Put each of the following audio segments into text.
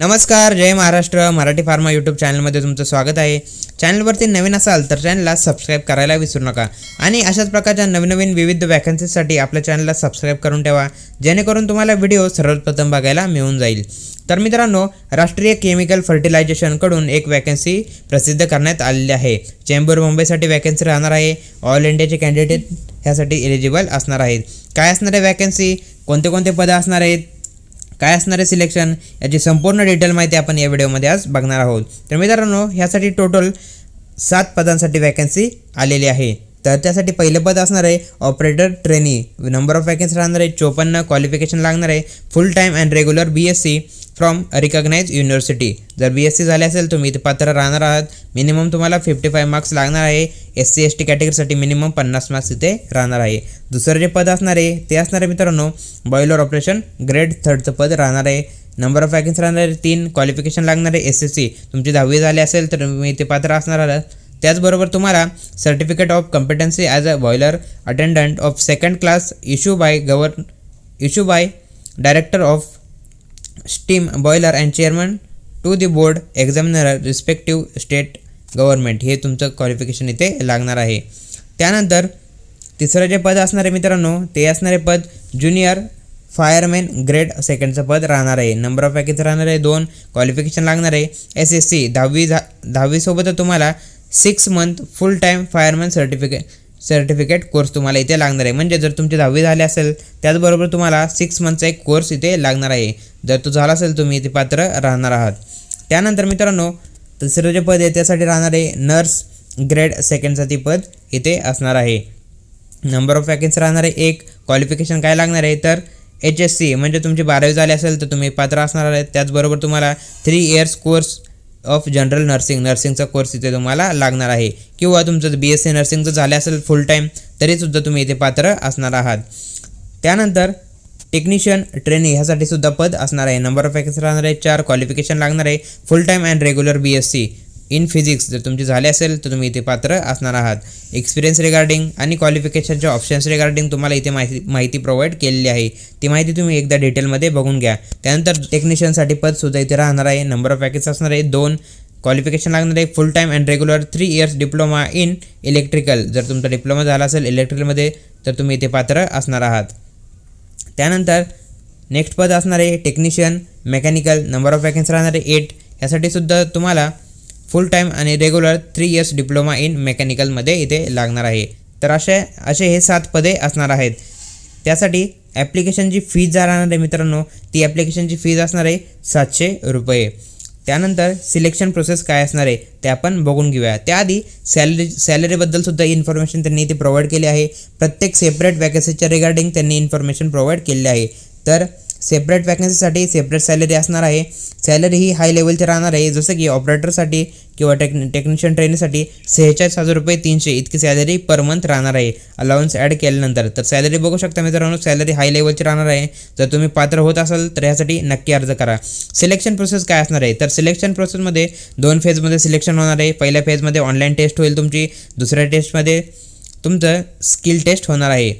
नमस्कार, जय Maharashtra. Marathi pharma YouTube चॅनलमध्ये तुमचं स्वागत आहे. चॅनलवरती नवीन असाल तर चॅनलला सबस्क्राईब करायला विसरू नका आणि अशाच प्रकारच्या नवीन विविध वॅकन्सीसाठी आपल्या चॅनलला सबस्क्राईब करून ठेवा, जेणेकरून तुम्हाला व्हिडिओ सर्वप्रथम बघायला मिळून जाईल. तर मित्रांनो, राष्ट्रीय केमिकल फर्टिलायझेशनकडून एक वॅकन्सी प्रसिद्ध करण्यात आलेली आहे. चेंबूर मुंबईसाठी वॅकन्सी राहणार आहे. ऑल इंडियाचे कॅन्डिडेट ह्यासाठी एलिजिबल असणार आहेत. काय असणार आहे वॅकन्सी, कोणते कोणते पद असणार आहेत, काय असणार आहे सिलेक्शन, याची संपूर्ण डिटेल माहिती आपण या व्हिडिओमध्ये आज बघणार आहोत. तर मित्रांनो, ह्यासाठी टोटल 7 पदांसाठी वॅकन्सी आलेली आहे. तर त्यासाठी पहिलं पद असणार आहे operator trainee. Number of vacancy राहणार आहे 54. क्वालिफिकेशन लागणार आहे full time and regular BSc from recognise university. जर BSc झाले असेल तुम्ही इथे पात्र राहणार आहात. मिनिमम तुम्हाला 55 मार्क्स लागणार आहे. SC ST कॅटेगरीसाठी मिनिमम 50 मार्क्स इथे राहणार आहे. दुसरं जे पद असणार आहे ते असणार आहे मित्रांनो बॉयलर ऑपरेशन ग्रेड 3चं पद राहणार आहे. नंबर ऑफ वॅकन्सी राहणार आहे 3. क्वालिफिकेशन लागणार आहे SSC. तुमची 10वी झाली असेल तर तुम्ही इथे पात्र असणार आहात. त्याचबरोबर तुम्हाला certificate of competency as a boiler attendant of second class issue by director of steam boiler and chairman to the board examiner respective state government, हे तुमचं क्वालिफिकेशन इथे लागणार आहे. त्यानंतर तिसरं जे पद असणार आहे मित्रांनो ते असणारे पद ज्युनियर फायरमॅन ग्रेड 2चं पद राहणार आहे. नंबर ऑफ वॅकन्सी राहणार आहे 2. क्वालिफिकेशन लागणार आहे SSC. 10वी सोबत तुम्हाला 6 मंथ फुल टाईम फायरमॅन सर्टिफिकेट कोर्स तुम्हाला इथे लागणार आहे. म्हणजे जर तुमची 10वी झाली असेल त्याचबरोबर तुम्हाला 6 मंथचा एक कोर्स इथे लागणार आहे. जर तो झाला असेल तुम्ही इथे पात्र राहणार आहात. त्यानंतर मित्रांनो तिसरं जे पद आहे त्यासाठी राहणार आहे नर्स ग्रेड 2चं ती पद इथे असणार आहे. नंबर ऑफ वॅकन्सी राहणार आहे 1. क्वालिफिकेशन काय लागणार आहे तर HSC, म्हणजे तुमची 12वी झाली असेल तर तुम्ही पात्र असणार आहे. त्याचबरोबर तुम्हाला 3 इयर्स कोर्स ऑफ जनरल नर्सिंगचा कोर्स इथे तुम्हाला लागणार आहे. किंवा तुमचं BSc नर्सिंगचं झालं असेल फुल टाईम तरीसुद्धा तुम्ही इथे पात्र असणार आहात. त्यानंतर टेक्निशियन ट्रेनी ह्यासाठी सुद्धा पद असणार आहे. नंबर ऑफ वॅकन्सी राहणार आहे 4. क्वालिफिकेशन लागणार आहे full time and regular BSc in physics. जर तुमची झाले असेल तर तुम्ही इथे पात्र असणार आहात. एक्सपिरियन्स रिगार्डिंग आणि क्वालिफिकेशनच्या ऑप्शन्स रिगार्डिंग तुम्हाला इथे माहिती प्रोव्हाइड केलेली आहे. ती माहिती तुम्ही एकदा डिटेलमध्ये बघून घ्या. त्यानंतर टेक्निशियनसाठी पदसुद्धा इथे राहणार आहे. नंबर ऑफ वॅकन्सी असणार आहे 2. क्वालिफिकेशन लागणार आहे full time and regular 3 years diploma in electrical. जर तुमचा डिप्लोमा झाला असेल इलेक्ट्रिकलमध्ये तर तुम्ही इथे पात्र असणार आहात. त्यानंतर नेक्स्ट पद असणार आहे technician mechanical. Number of vacancy राहणार आहे 8. यासाठी सुद्धा तुम्हाला फुल टाईम आणि रेग्युलर 3 इयर्स डिप्लोमा इन मेकॅनिकलमध्ये इथे लागणार आहे. तर असे हे 7 पदे असणार आहेत. त्यासाठी ॲप्लिकेशनची फीज जर राहणार आहे मित्रांनो ती ॲप्लिकेशनची फीज असणार आहे 700 रुपये. त्यानंतर सिलेक्शन प्रोसेस काय असणार आहे ते आपण बघून घेऊया. त्याआधी सॅलरीबद्दलसुद्धा इन्फॉर्मेशन त्यांनी इथे प्रोव्हाइड केली आहे. प्रत्येक सेपरेट वॅकन्सीच्या रिगार्डिंग त्यांनी इन्फॉर्मेशन प्रोव्हाइड केलेली आहे. तर सेपरेट वॅकन्सीसाठी सेपरेट सॅलरी असणार आहे. सॅलरी ही हाय लेवलची राहणार आहे. जसं की ऑपरेटरसाठी किंवा टेक्निशियन ट्रेनिंगसाठी 46,000 रुपये 300 इतकी सॅलरी पर मंथ राहणार आहे अलाउन्स ॲड केल्यानंतर. तर सॅलरी बघू शकता मित्रांनो, सॅलरी हाय लेवलची राहणार आहे. जर तुम्ही पात्र होत असाल तर यासाठी नक्की अर्ज करा. सिलेक्शन प्रोसेस काय असणार आहे तर सिलेक्शन प्रोसेसमध्ये 2 फेजमध्ये सिलेक्शन होणार आहे. पहिल्या फेजमध्ये ऑनलाईन टेस्ट होईल तुमची. दुसऱ्या टेस्टमध्ये तुमचं स्किल टेस्ट होणार आहे.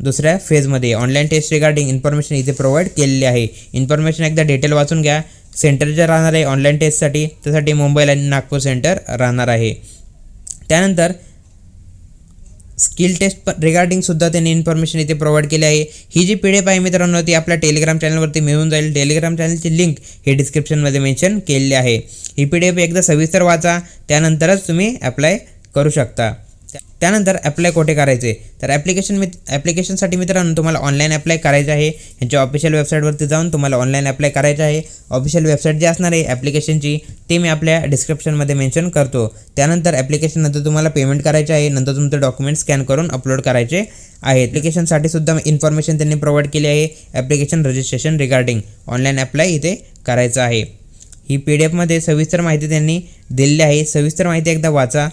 दुसऱ्या फेजमध्ये ऑनलाईन टेस्ट रिगार्डिंग इन्फॉर्मेशन इथे प्रोव्हाइड केलेली आहे. इन्फॉर्मेशन एकदा डिटेल वाचून घ्या. सेंटर जे राहणार आहे ऑनलाईन टेस्टसाठी त्यासाठी मुंबईला आणि नागपूर सेंटर राहणार आहे. त्यानंतर स्किल टेस्ट रिगार्डिंगसुद्धा त्यांनी इन्फॉर्मेशन इथे प्रोव्हाइड केली आहे. ही जी PDF आहे मित्रांनो ती आपल्या टेलिग्राम चॅनलवरती मिळून जाईल. टेलिग्राम चॅनलची लिंक हे डिस्क्रिप्शनमध्ये मेन्शन केलेली आहे. ही PDF एकदा सविस्तर वाचा, त्यानंतरच तुम्ही अप्लाय करू शकता. त्यानंतर अप्लाय कुठे करायचे तर ॲप्लिकेशनसाठी मित्रांनो तुम्हाला ऑनलाईन अप्लाय करायचं आहे. ह्यांच्या ऑफिशियल वेबसाईटवरती जाऊन तुम्हाला ऑनलाईन अप्लाय करायचं आहे. ऑफिशियल वेबसाईट जी असणार आहे ॲप्लिकेशनची ते मी आपल्या डिस्क्रिप्शनमध्ये मेन्शन करतो. त्यानंतर ॲप्लिकेशननंतर तुम्हाला पेमेंट करायचे आहे. नंतर तुमचे डॉक्युमेंट स्कॅन करून अपलोड करायचे आहे. ॲप्लिकेशनसाठी सुद्धा इन्फॉर्मेशन त्यांनी प्रोव्हाइड केली आहे. Application registration regarding online apply इथे करायचं आहे. ही PDFमध्ये सविस्तर माहिती त्यांनी दिलेली आहे. सविस्तर माहिती एकदा वाचा.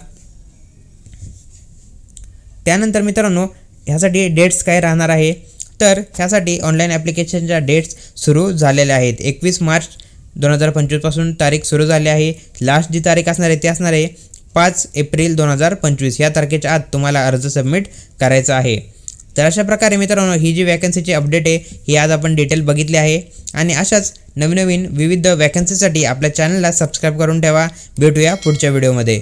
त्यानंतर मित्रांनो ह्यासाठी डेट्स काय राहणार आहे तर ह्यासाठी ऑनलाईन ॲप्लिकेशनच्या डेट्स सुरू झालेल्या आहेत. 21 मार्च 2025 पासून तारीख सुरू झाली आहे. लास्ट जी तारीख असणार आहे ती असणार आहे 5 एप्रिल 2025. या तारखेच्या आत तुम्हाला अर्ज सबमिट करायचा आहे. तर अशा प्रकारे मित्रांनो ही जी वॅकन्सीची अपडेट आहे ही आज आपण डिटेल बघितली आहे आणि अशाच नवीन विविध वॅकन्सीसाठी आपल्या चॅनलला सबस्क्राईब करून ठेवा। भेटूया पुढच्या व्हिडिओमध्ये।